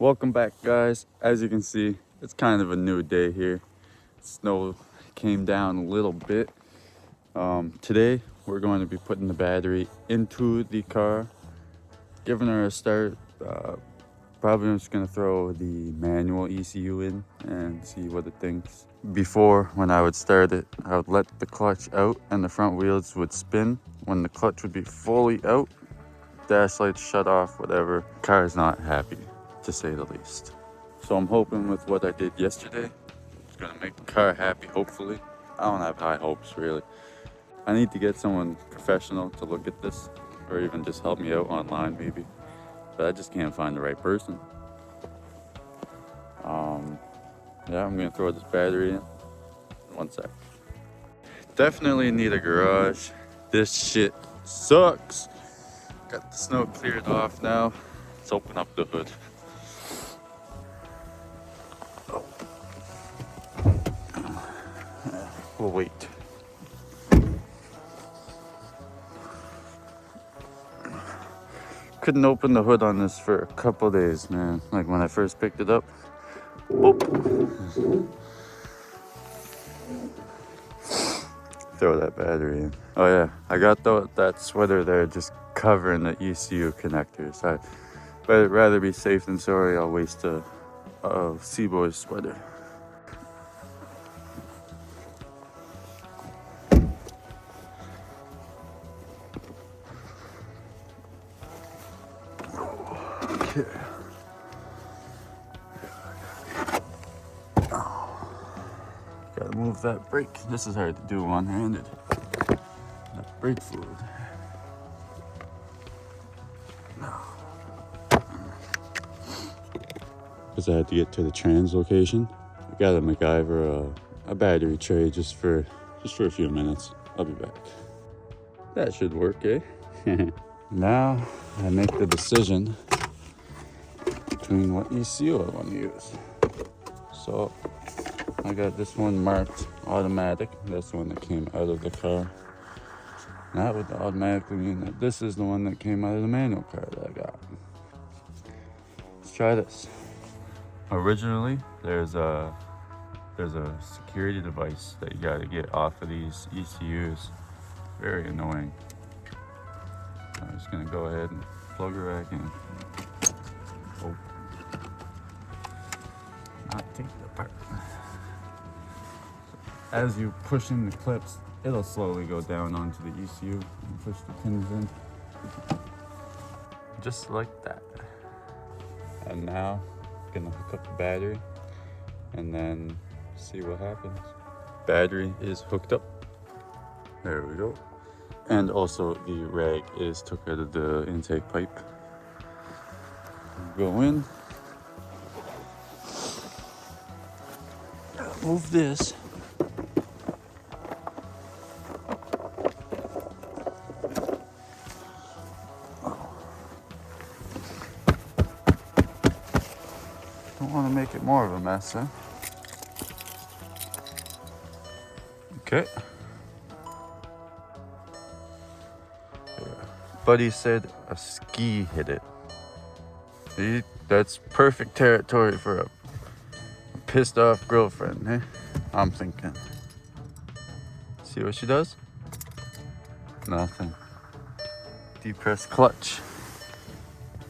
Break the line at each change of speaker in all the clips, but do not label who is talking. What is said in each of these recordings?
Welcome back, guys. As you can see, it's kind of a new day here. Snow came down a little bit. Today we're going to be putting the battery into the car, giving her a start. Probably I'm just gonna throw the manual ECU in and see what it thinks. Before, when I would start it, I would let the clutch out and the front wheels would spin. When the clutch would be fully out, dash lights shut off, whatever. Car's not happy, to say the least. So I'm hoping with what I did yesterday, it's gonna make the car happy, hopefully. I don't have high hopes, really. I need to get someone professional to look at this, or even just help me out online, maybe. But I just can't find the right person. Yeah, I'm gonna throw this battery in. One sec. Definitely need a garage. This shit sucks. Got the snow cleared off now. Let's open up the hood. Oh. We'll wait. Couldn't open the hood on this for a couple days, man. Like when I first picked it up. Boop. Throw that battery in. Oh yeah, I got that sweater there just covering the ECU connectors. I'd rather be safe than sorry. I'll waste a Seaboy sweater. Okay. Gotta move that brake. This is hard to do one-handed. That brake fluid. Because I had to get to the trans location. I gotta MacGyver a battery tray just for a few minutes. I'll be back. That should work, eh? Now I make the decision between what ECU I want to use. So I got this one marked automatic. That's the one that came out of the car. That would automatically mean that this is the one that came out of the manual car that I got. Let's try this. Originally, there's a security device that you gotta get off of these ECUs. Very annoying. I'm just gonna go ahead and plug her back in. Oh. Not take it apart. As you push in the clips, it'll slowly go down onto the ECU and push the pins in. Just like that. And now, I'm gonna hook up the battery and then see what happens. Battery is hooked up. There we go. And also the rag is took out of the intake pipe. Go in. Move this. Don't want to make it more of a mess, huh? Okay. Buddy said a ski hit it. See, that's perfect territory for a pissed off girlfriend, eh? I'm thinking. See what she does? Nothing. Depress clutch.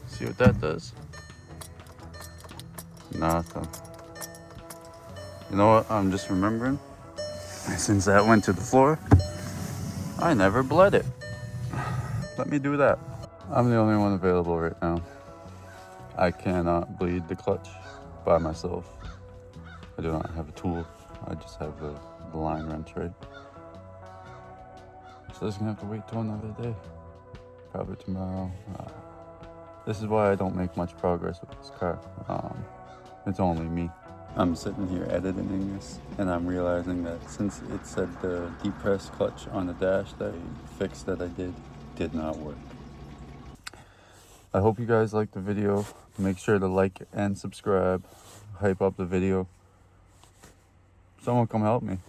See what that does? Nothing. You know what? I'm just remembering. Since that went to the floor, I never bled it. Let me do that. I'm the only one available right now. I cannot bleed the clutch by myself. I do not have a tool. I just have the line wrench, right? So this is gonna have to wait till another day. Probably tomorrow. This is why I don't make much progress with this car. It's only me. I'm sitting here editing this, and I'm realizing that since it said the depressed clutch on the dash, that fix that I did not work. I hope you guys liked the video. Make sure to like and subscribe. Hype up the video. Someone come help me.